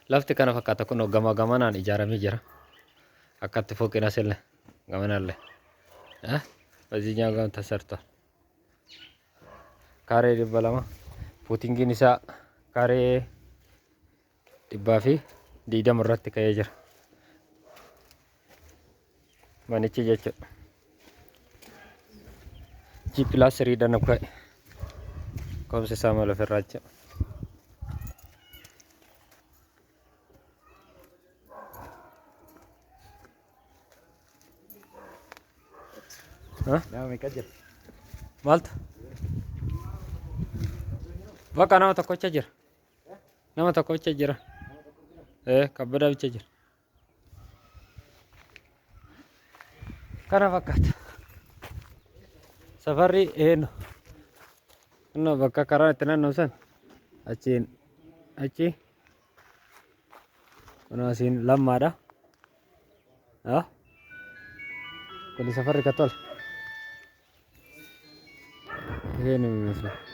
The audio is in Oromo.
Lafti kana fakkaata kun gama gamanaan ijaaramee jira. Akkatti fooqin asille gamanallee. Bajinyaa gamta sarta. Kaaree 200 puutingiin isaa kaaree 120 irratti ka'ee jira. Manichi jechuudha. G+3 dhaan ka'e. Komsi isaa mala ofirraacha. Nama meeqa jira? Maaltu? Bakka nama tokkocha jira. Nama tokkocha jira. Kabbadaa bicha jira. Kana fakkaata. Safarri bakka karaa itti naannoo san achi kun asiin lammaadha. Kun safarri ka tole. Ini misal.